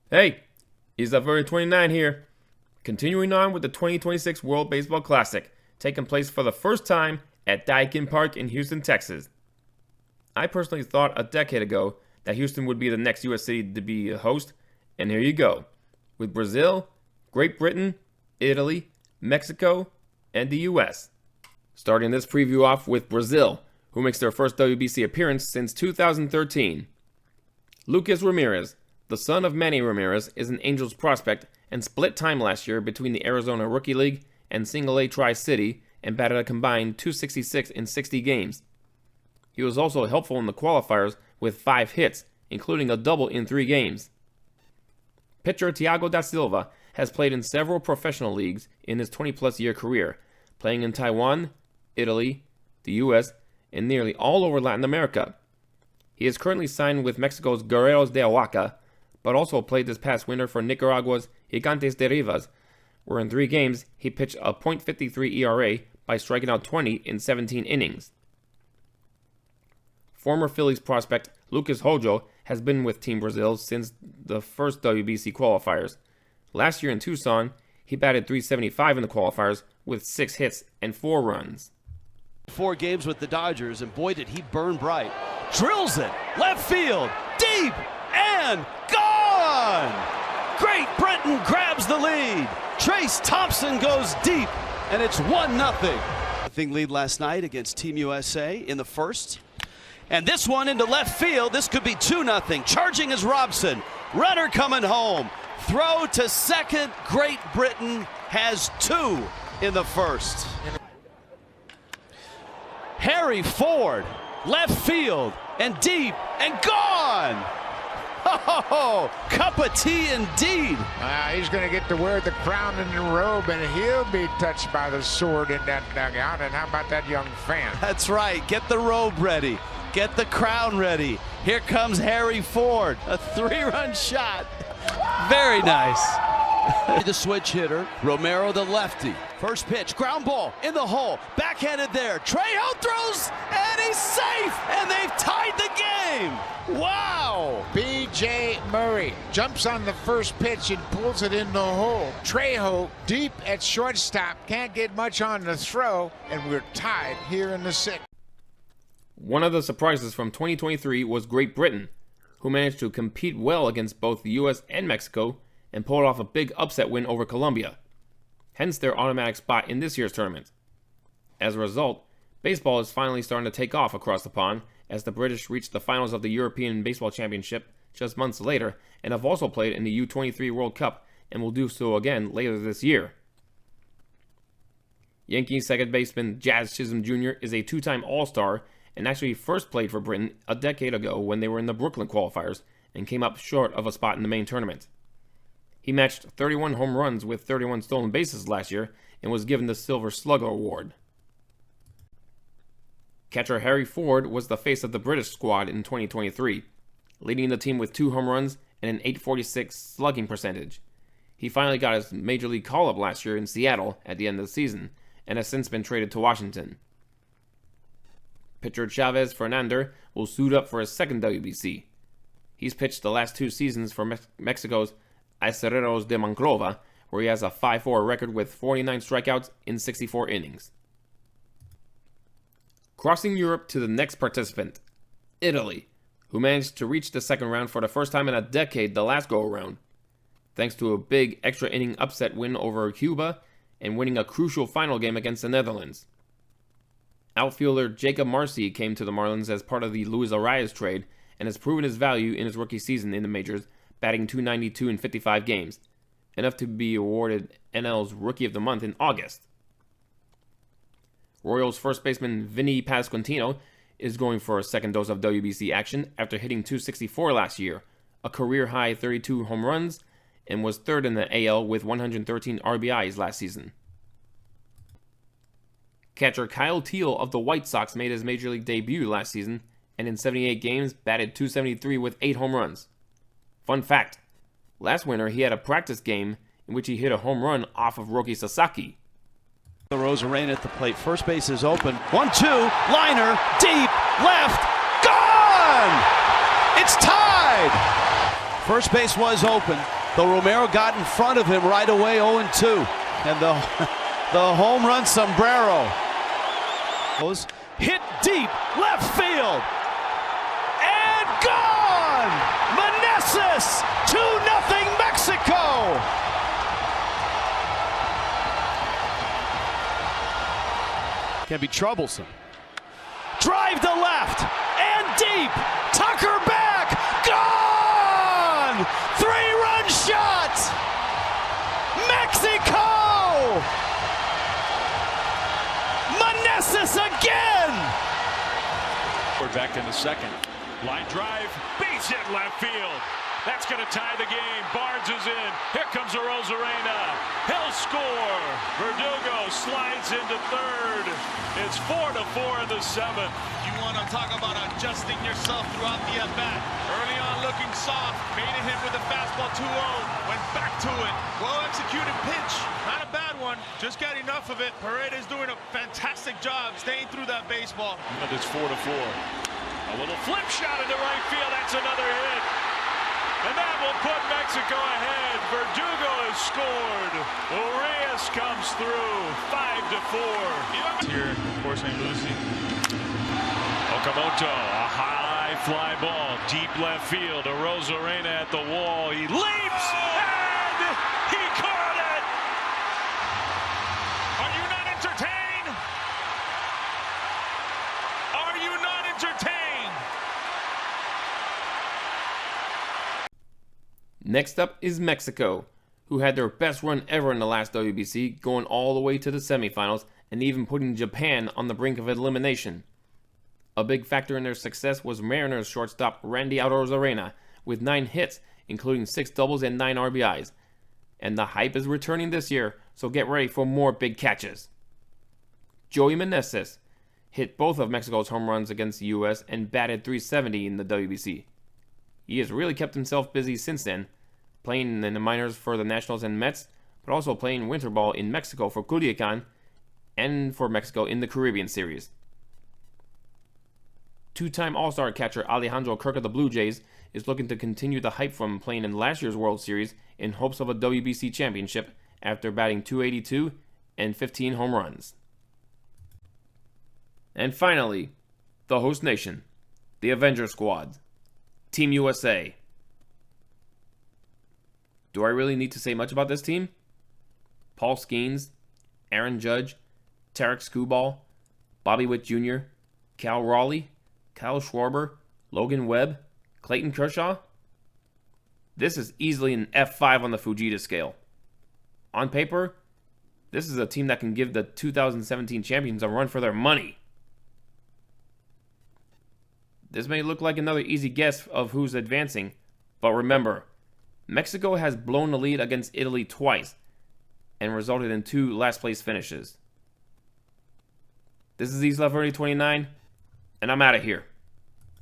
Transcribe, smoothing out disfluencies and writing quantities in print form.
Hey, Isaveri29 here. Continuing on with the 2026 World Baseball Classic, taking place for the first time at Daikin Park in Houston, Texas. I personally thought a decade ago that Houston would be the next U.S. city to be a host, and here you go, with Brazil, Great Britain, Italy, Mexico, and the U.S. Starting this preview off with Brazil, who makes their first WBC appearance since 2013. Lucas Ramirez, the son of Manny Ramirez, is an Angels prospect and split time last year between the Arizona Rookie League and Single-A Tri-City and batted a combined .266 in 60 games. He was also helpful in the qualifiers with 5 hits, including a double in 3 games. Pitcher Thiago da Silva has played in several professional leagues in his 20-plus year career, playing in Taiwan, Italy, the U.S., and nearly all over Latin America. He is currently signed with Mexico's Guerreros de Oaxaca, but also played this past winter for Nicaragua's Gigantes de Rivas, where in 3 games he pitched a .53 ERA by striking out 20 in 17 innings. Former Phillies prospect Lucas Hojo has been with Team Brazil since the first WBC qualifiers. Last year in Tucson, he batted .375 in the qualifiers with 6 hits and 4 runs. 4 games with the Dodgers, and boy did he burn bright. Drills it, left field, deep, and gone! Great Britain grabs the lead. Trace Thompson goes deep, and it's 1-0. Thing lead last night against Team USA in the first. And this one into left field. This could be 2-0. Charging is Robson. Runner coming home. Throw to second. Great Britain has 2 in the first. Harry Ford, left field, and deep, and gone! Oh, cup of tea indeed. He's going to get to wear the crown and the robe, and he'll be touched by the sword in that dugout. And how about that young fan? That's right. Get the robe ready. Get the crown ready. Here comes Harry Ford. A 3-run shot. Very nice. The switch hitter, Romero the lefty. First pitch, ground ball in the hole. Backhanded there. Trejo throws, and he's safe. And they've tied the game. Wow. B.J. Murray jumps on the first pitch and pulls it in the hole. Trejo deep at shortstop. Can't get much on the throw, and we're tied here in the 6th. One of the surprises from 2023 was Great Britain, who managed to compete well against both the U.S. and Mexico and pulled off a big upset win over Colombia, hence their automatic spot in this year's tournament. As a result, baseball is finally starting to take off across the pond as the British reached the finals of the European Baseball Championship just months later and have also played in the U23 World Cup and will do so again later this year. Yankees second baseman Jazz Chisholm Jr. is a 2-time All-Star and actually first played for Britain a decade ago when they were in the Brooklyn qualifiers and came up short of a spot in the main tournament. He matched 31 home runs with 31 stolen bases last year and was given the Silver Slugger Award. Catcher Harry Ford was the face of the British squad in 2023, leading the team with 2 home runs and an .846 slugging percentage. He finally got his major league call-up last year in Seattle at the end of the season and has since been traded to Washington. Pitcher Chavez Fernander will suit up for his second WBC. He's pitched the last 2 seasons for Mexico's Acereros de Monclova, where he has a 5-4 record with 49 strikeouts in 64 innings. Crossing Europe to the next participant, Italy, who managed to reach the second round for the first time in a decade the last go-around, thanks to a big extra inning upset win over Cuba and winning a crucial final game against the Netherlands. Outfielder Jacob Marcy came to the Marlins as part of the Luis Arias trade and has proven his value in his rookie season in the majors, batting .292 in 55 games, enough to be awarded NL's Rookie of the Month in August. Royals first baseman Vinny Pasquantino is going for a second dose of WBC action after hitting .264 last year, a career-high 32 home runs, and was third in the AL with 113 RBIs last season. Catcher Kyle Teel of the White Sox made his major league debut last season and in 78 games batted .273 with 8 home runs. Fun fact, last winter he had a practice game in which he hit a home run off of Roki Sasaki. The Rosarena at the plate. First base is open. 1-2. Liner. Deep. Left. Gone! It's tied! First base was open. Though Romero got in front of him right away, 0-2. And the home run sombrero was hit deep left field. And gone! Meneses, 2-0 Mexico! Can be troublesome. Drive to left and deep. Tucker back. Gone! 3-run shot. Mexico! Meneses again! We're back in the second. Line drive, base hit left field. That's going to tie the game. Barnes is in. Here comes Arozarena. He'll score. Verdugo slides into third. It's 4-4 in the seventh. You want to talk about adjusting yourself throughout the at-bat. Early on looking soft. Made a hit with a fastball 2-0. Went back to it. Well-executed pitch. Not a bad one. Just got enough of it. Paredes doing a fantastic job staying through that baseball. And it's 4-4. A little flip shot into right field. That's another hit. And that will put Mexico ahead. Verdugo has scored. Urias comes through. 5-4. Here for St. Lucie. Okamoto, a high fly ball, deep left field. Arozarena at the wall. He leaps and he caught it. Are you not entertained? Are you not entertained? Next up is Mexico, who had their best run ever in the last WBC, going all the way to the semifinals and even putting Japan on the brink of elimination. A big factor in their success was Mariners shortstop Randy Arozarena with 9 hits, including 6 doubles and 9 RBIs. And the hype is returning this year, so get ready for more big catches. Joey Meneses hit both of Mexico's home runs against the U.S. and batted .370 in the WBC. He has really kept himself busy since then, playing in the minors for the Nationals and Mets, but also playing winter ball in Mexico for Culiacan and for Mexico in the Caribbean Series. Two-time All-Star catcher Alejandro Kirk of the Blue Jays is looking to continue the hype from playing in last year's World Series in hopes of a WBC championship after batting .282 and 15 home runs. And finally, the host nation, the Avenger Squad, Team USA. Do I really need to say much about this team? Paul Skeens, Aaron Judge, Tarek Skubal, Bobby Witt Jr., Cal Raleigh, Kyle Schwarber, Logan Webb, Clayton Kershaw. This is easily an F5 on the Fujita scale. On paper, this is a team that can give the 2017 champions a run for their money. This may look like another easy guess of who's advancing, but remember, Mexico has blown the lead against Italy twice and resulted in 2 last-place finishes. This is Isla 29, and I'm out of here.